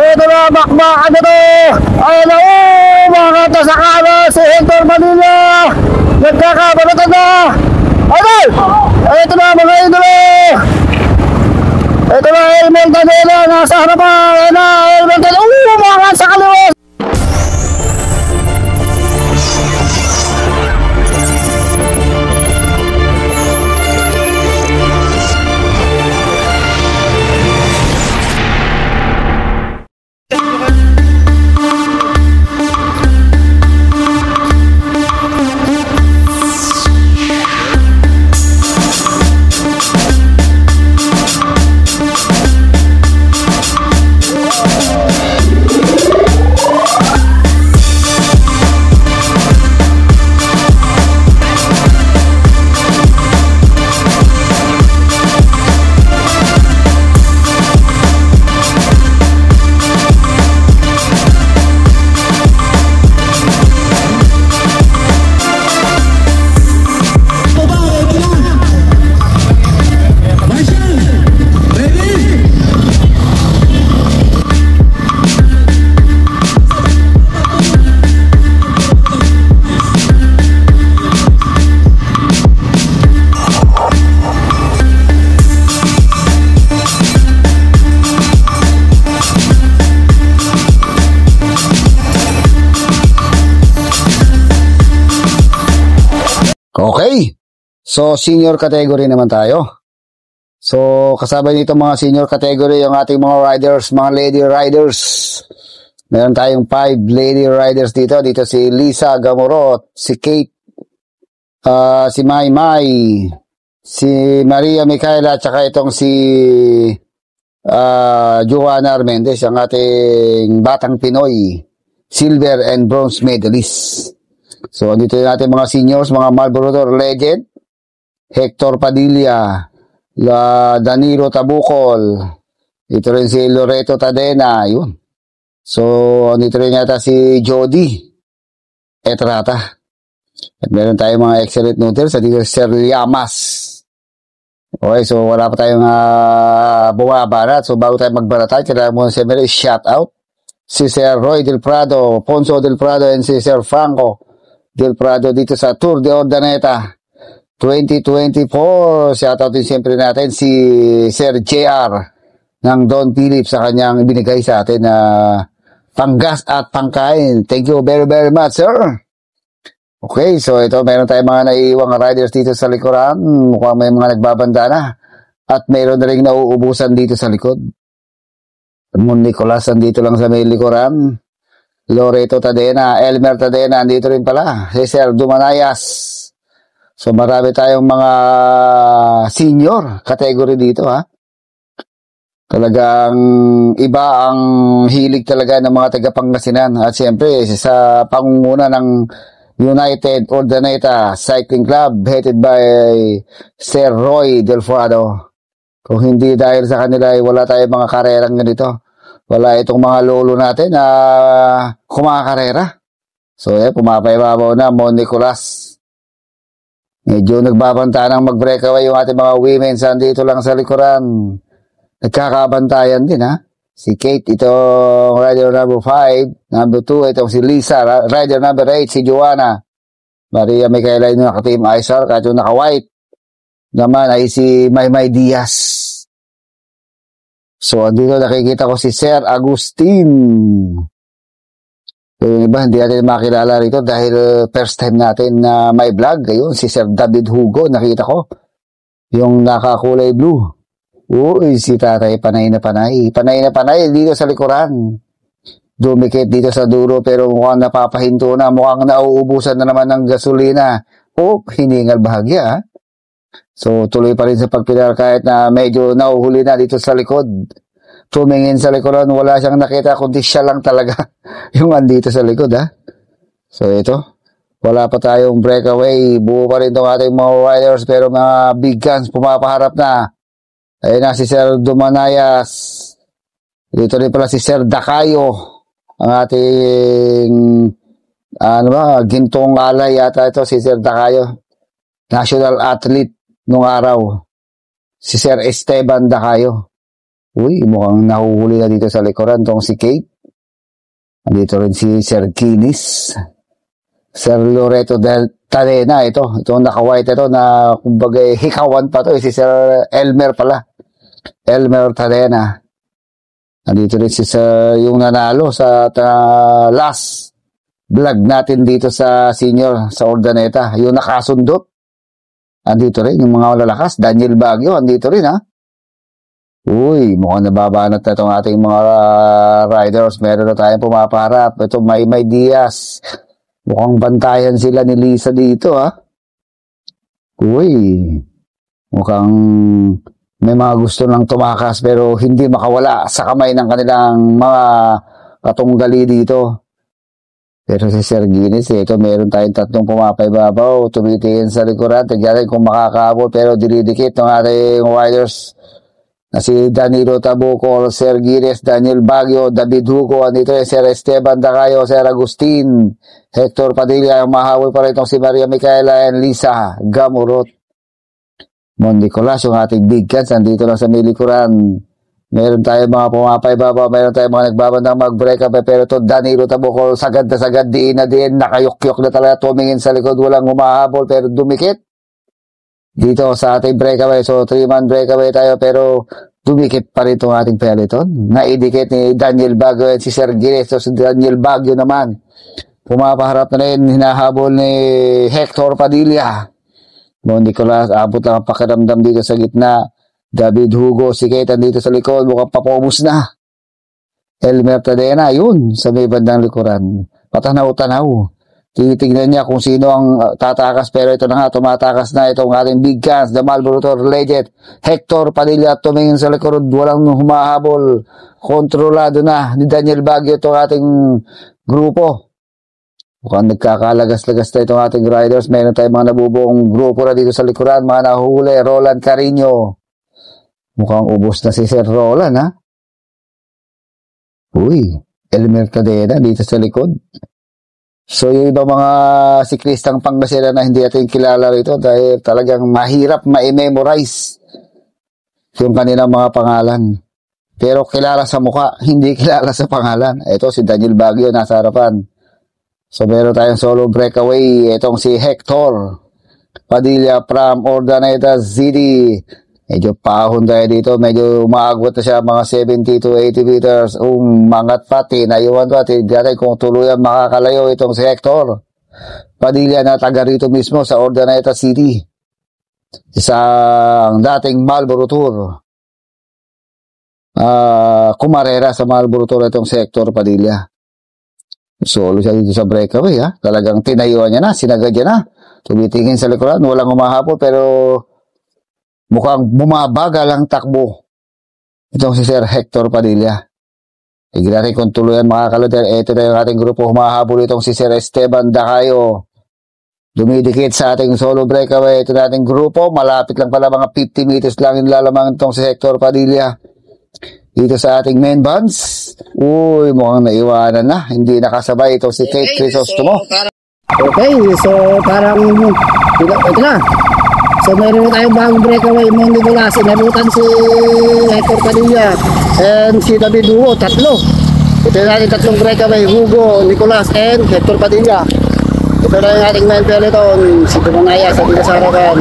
Ito na, bakbakan na to. Ayan na, mga katasakana, si Hector Manila. Nagkakabalatan na. Idol! Ito na, mga idolo. Ito na, Elmer Tadena, nasa harapan. Ayan na, Elmer Tadena. Mga sa kaliwa. Okay, so senior category naman tayo. So kasama nito mga senior category yung ating mga riders, mga lady riders. Meron tayong 5 lady riders dito. Dito si Lisa Gamorot, si Kate, si Maymay, si Maria Micaela, at saka itong si Joanna Armendez, ang ating batang Pinoy, silver and bronze medalist. So, andito natin mga seniors, mga Marlboro legend, Hector Padilla, Danilo Tabucol, ito rin si Loreto Tadena, yun. So, andito rin yata si Jody Etrata. At meron tayong mga excellent noodles, at dito si Sir Llamas. Okay, so wala pa tayong bumabarat. So, bago tayo magbaratan, kailangan mo siyempre shout out si Sir Roy Del Prado, Ponzo Del Prado, and si Sir Franco Del Prado dito sa Tour de Ordaneta 2024. Shoutout din siyempre natin si Sir JR ng Don Phillips sa kanyang binigay sa atin na panggas at pangkain. Thank you very very much, sir. Okay, so ito meron tayong mga naiiwang riders dito sa likuran. Mukhang may mga nagbabanda na. At meron na rin nauubusan dito sa likod. Mon Nicolas andito lang sa may likuran. Loreto Tadena, Elmer Tadena, andito rin pala. Si Sir Dumanayas. So marami tayong mga senior category dito, ha. Talagang iba ang hilig talaga ng mga taga-Pangasinan. At siyempre sa pangunguna ng United Ordaneta Cycling Club headed by Sir Roy Del Prado. Kung hindi dahil sa kanila ay wala tayong mga karerang ganito. Wala itong mga lolo natin na kumakarera. So, pumapaibabaw na, Mon Nicolas. Medyo nagbabanta ng mag-breakaway yung ating mga women. Sandito lang sa likuran. Nagkakabantayan din, ha? Si Kate, itong rider number 5. Number 2, itong si Lisa. Rider number 8, si Joanna. Maria Micaela yung naka-team ISR. Kahit yung naka-white naman ay si Maymay Diaz. So, andito nakikita ko si Sir Agustin. Yung iba, hindi natin makilala rito dahil first time natin na may vlog. Ayun, si Sir David Hugo, nakita ko. Yung nakakulay blue. Uy, si tatay, panay na panay. Panay na panay dito sa likuran. Dumikit dito sa dulo pero mukhang napapahinto na. Mukhang nauubusan na naman ng gasolina. Hiningal bahagya, ha? So, tuloy pa rin sa pagpilar kahit na medyo nauhuli na dito sa likod. Tumingin sa likuran, wala siyang nakita, kundi siya lang talaga yung andito sa likod, ha? So, ito. Wala pa tayong breakaway. Buo pa rin itong ating mga riders, pero mga big guns pumapaharap na. Ayun na si Sir Dumanayas. Dito rin pala si Sir Dacayo. Ang ating, gintong alay yata ito, si Sir Dacayo. National athlete nung araw, si Sir Esteban Dacayo. Uy, mukhang nahuhuli na dito sa likuran tong si Kate. Andito rin si Sir Kinis. Sir Loreto del Tadena, ito naka-white ito na kumbaga hikawan pa to, si Sir Elmer pala. Elmer Tadena. Andito rin si Sir yung nanalo sa last vlog natin dito sa senior sa Ordaneta, yung nakasundot. Andito rin yung mga lalakas, Daniel Baguio, andito rin ha. Uy, mukhang nababanat na itong ating mga riders. Meron na tayong pumaparap. Ito, May Diaz. Mukhang bantayan sila ni Lisa dito, ha? Uy, mukhang may mga gusto lang tumakas pero hindi makawala sa kamay ng kanilang mga katunggali dito. Pero si Sir Guinness, ito meron tayong tatlong pumapaibabaw. Tumitingin sa likuran. Tignan kung makakabot pero dinidikit ng ating riders na si Danilo Tabuco, Sir Guinness, Daniel Baguio, David Hugo, andito yung Sir Esteban Dacayo, Sir Agustin, Hector Padilla, mahabol pa rin itong si Maria Micaela and Lisa Gamurot. Mon Nicolas, yung ating big cats, andito lang sa milikuran. Meron tayong mga pumapaibabaw, meron tayong mga nagbabandang mag-break up, pero ito Danilo Tabuco, sagad na sagad, diin na diin, nakayukyok na talaga, tumingin sa likod, walang humahabol, pero dumikit. Dito sa ating breakaway, so 3-man breakaway tayo pero dumikit pa rin itong ating peloton. Naidikit ni Daniel Baguio at si Sir Guinness. So si Daniel Baguio naman, pumapaharap na rin, hinahabol ni Hector Padilla. Mon Nicolas, abot lang ang pakiramdam dito sa gitna. David Hugo, si Kate dito sa likod, mukhang papaumus na. Elmer Tadena, yun, sa may bandang likuran. Patanaw-tanaw. Tinitingnan niya kung sino ang tatakas pero ito na nga, tumatakas na itong ating big cans, the Marlboro Legend, Hector Padilla, tumingin sa likod, walang humahabol, kontrolado na ni Daniel Baguio itong ating grupo. Mukhang nagkakalagas-lagas na itong ating riders, mayroon tayong mga nabubuong grupo na dito sa likuran, mga nahuli, Roland Carino. Mukhang ubos na si Sir Roland, ha? Uy, Elmer Tadena dito sa likod. So, yung iba mga siklistang Pangasinan na hindi natin kilala rito dahil talagang mahirap ma-memorize yung kanilang mga pangalan. Pero kilala sa mukha, hindi kilala sa pangalan. Ito si Daniel Baguio, nasa harapan. So, meron tayong solo breakaway. Itong si Hector Padilla from Ordaneta City. Medyo pahon tayo dito. Medyo umaagot na siya mga 70 to 80 meters. Umangat pati. Naiwan pati. Dati kung tuluyan makakalayo itong si Hector Padilla na taga rito mismo sa Ordaneta City. Isang dating Marlboro Tour. Kumarera sa Marlboro Tour itong si Hector Padilla. Solo siya dito sa breakaway. Ha? Talagang tinayuan niya na. Sinagad niya na. Tumitingin sa likuran. Walang humahapon pero mukhang bumabagal ang takbo itong si Sir Hector Padilla. Tignan natin kung tuluyan makakaloter. Ito na yung ating grupo. Humahabol itong si Sir Esteban Dacayo. Dumidikit sa ating solo breakaway. Ito na ating grupo. Malapit lang pala mga 50 meters lang yung lalamang itong si Hector Padilla. Dito sa ating main bands. Uy, mukhang naiwanan na. Hindi nakasabay itong si Kate Crisostomo. Okay, so parang ito na. So meron na tayong bagong breakaway, Mon Nicolas, inabutan si Hector Padilla and si David Hugo, tatlo. Ito na ating tatlong breakaway, Hugo, Nicolas, and Hector Padilla. Ito na yung ating main peloton, si Tumanaya sa Pinasarakan.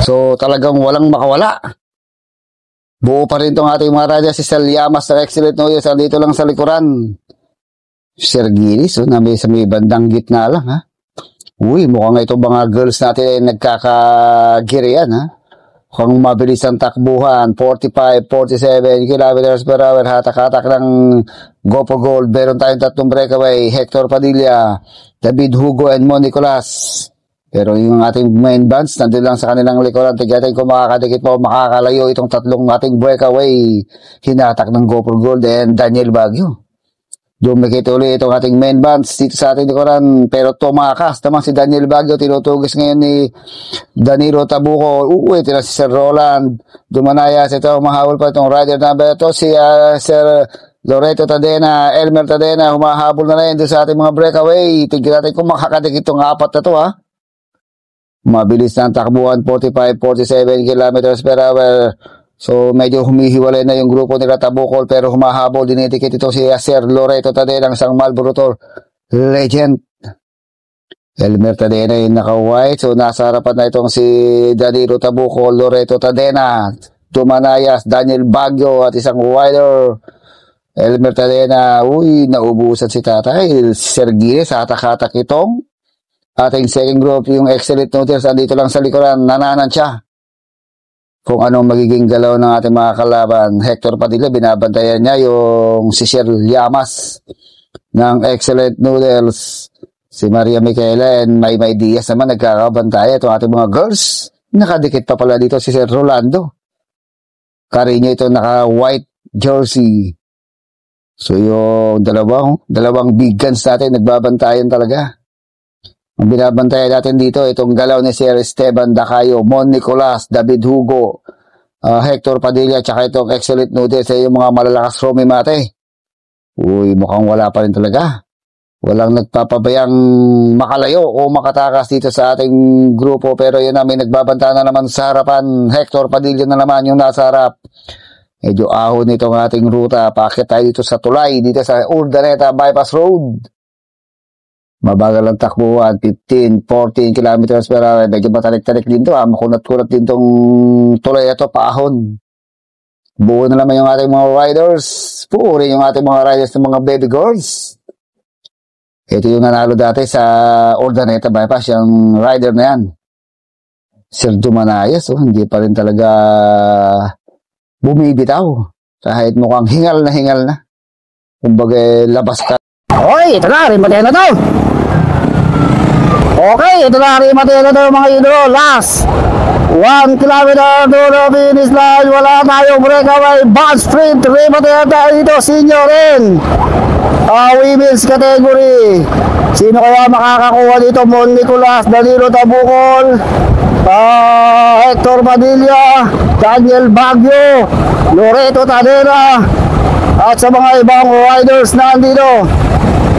So talagang walang makawala. Buo pa rin itong ating mga radya, si Sel Llamas ng Excellent Noyes, dito lang sa likuran. Sir Guinness, na may, sa may bandang gitna lang, ha? Uy, mukhang itong mga girls natin ay nagkakagirian, ha? Mukhang mabilis ang takbuhan, 45, 47 kilometers per hour, hatak-hatak ng Go for Gold. Meron tayong tatlong breakaway, Hector Padilla, David Hugo, and Mon Nicolas. Pero yung ating main bands, nandun lang sa kanilang likuran. Tignan kung makakadikit po, makakalayo itong tatlong ating breakaway. Hinatak ng Go for Gold and Daniel Baguio. Dumikit ulit itong ating main bands dito sa ating likuran. Pero tumakas naman si Daniel Baguio. Tinutugis ngayon ni Danilo Tabuco. Ito na si Sir Roland. Dumanayas ito, mahawal pa itong rider number ito. Si Sir Loreto Tadena, Elmer Tadena, humahabol na rin doon sa ating mga breakaway. Tignan natin kung makakadikit itong apat na to, ha. Mabilis na ang takbuhan, 45-47 kilometers per hour. So, medyo humihiwalay na yung grupo nila Tabukol, pero humahabol, dinidikit ito si Sir Loreto Tadena, ang isang Marlboro legend. Elmer Tadena yung naka-white. So, nasa harapan na itong si Danilo Tabukol, Loreto Tadena, Tumanayas, Daniel Baguio, at isang rider. Elmer Tadena, naubusan si tatay. Sir Gires, hatak-hatak itong ating second group, yung Excellent Noodles, andito lang sa likuran, nananan siya. Kung anong magiging galaw ng ating mga kalaban. Hector Padilla, binabantayan niya yung si Sir Llamas ng Excellent Noodles. Si Maria Micaela and Maymay Diaz naman nagkakabantaya itong ating mga girls. Nakadikit pa pala dito si Sir Rolando. Karinya ito naka-white jersey. So yung dalawang big guns natin nagbabantayan talaga. Ang binabantayan natin dito, itong galaw ni Sir Esteban Dacayo, Mon Nicolas, David Hugo, Hector Padilla, tsaka itong Excellent Noodles, yung mga malalakas Romy Mate. Mukhang wala pa rin talaga. Walang nagpapabayang makalayo o makatakas dito sa ating grupo, pero yun na, may nagbabanta na naman sa harapan. Hector Padilla na naman yung nasa harap. Medyo ahon itong ating ruta. Paakit tayo dito sa tulay, dito sa Urdaneta Bypass Road. Mabagal ang takbuhan, 15-14 kilometers per hour. Medyo matarik-tarik din to, makunat-kunat din tong tulay ito, paahon. Buo na naman yung ating mga riders. Puri yung ating mga riders ng mga baby girls. Ito yung nanalo dati sa Urdaneta Bypass, yung rider na yan. Sir Dumanayas, hindi pa rin talaga bumibitaw. Kahit mukhang hingal na. Kumbaga, labas ka. Ito na, rimate na to. Okay, ito na, rimate na to mga idolo. Last 1 kilometer to the finish line. Wala tayong breakaway. Bad sprint, rimate na tayo dito, senior rin. Women's category. Sino kaya makakakuha dito? Mon Nicolas, Danilo Tabukol, Hector Padilla, Daniel Baguio, Loreto Tadena, at sa mga ibang riders na andito.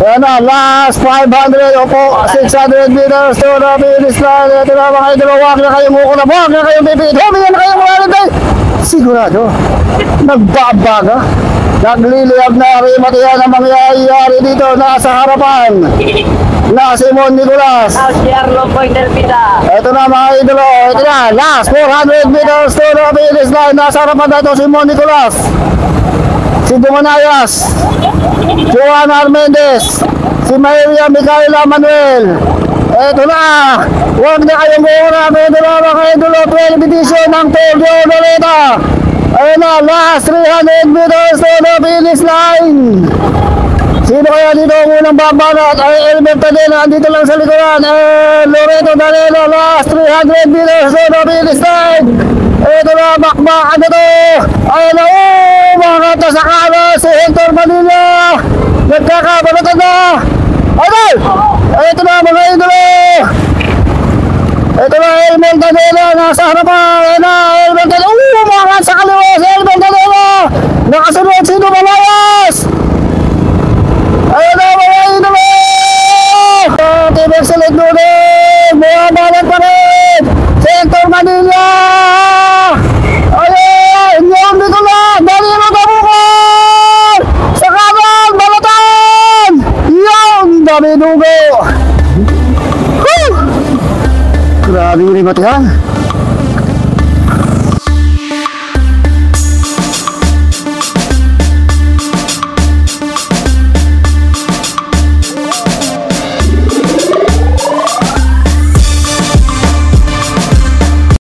Ayan na, last 500 o po, 600 meters to the finish line. Ito na mga idolo, wag na kayong mukuna, wag na kayong pipit, humingan na kayong mga rinday. Sigurado, nagbabaga. Nagliliyab na rimate yan ang mangyayari dito. Nasa harapan na si Mon Nicolas. Ito na mga idolo. Ito na, last 400 meters to the finish line. Nasa harapan na ito si Mon Nicolas, si Dumanayas, Joanna Armendez, si Maria Micaela Manuel. Ito na, huwag na kayong mura. Ito na mga idolo, 12 edition ng Tokyo Doreta. Ayun na, last 300 meters to the finish line. Sino kaya dito ang unang babanat? Ay, Elmer Tadena, andito lang sa likuran. Loreto Tadena, last 300 meters to the finish line. Ito na, bakbakan na to. Ayun na, mga tasakana, si Hector Padilla. Nagkakabalatan na. Ayun! Ito na, mga idolo. Ito na, Elmer Tadena, nasa harapan. Ayun na, Elmer Tadena. Mga sa kaliwa, si Elmer Tadena. Nakasunod si Dumanayas. Ayun na, mga idolo. Team Excellent Noodles. Mga balat pa rin. Si Hector Padilla. Ayun, yung dito na. Danilo Tabukol. Sa kanan, balatan. Yung dami dugo. Grabe yung rimatihan.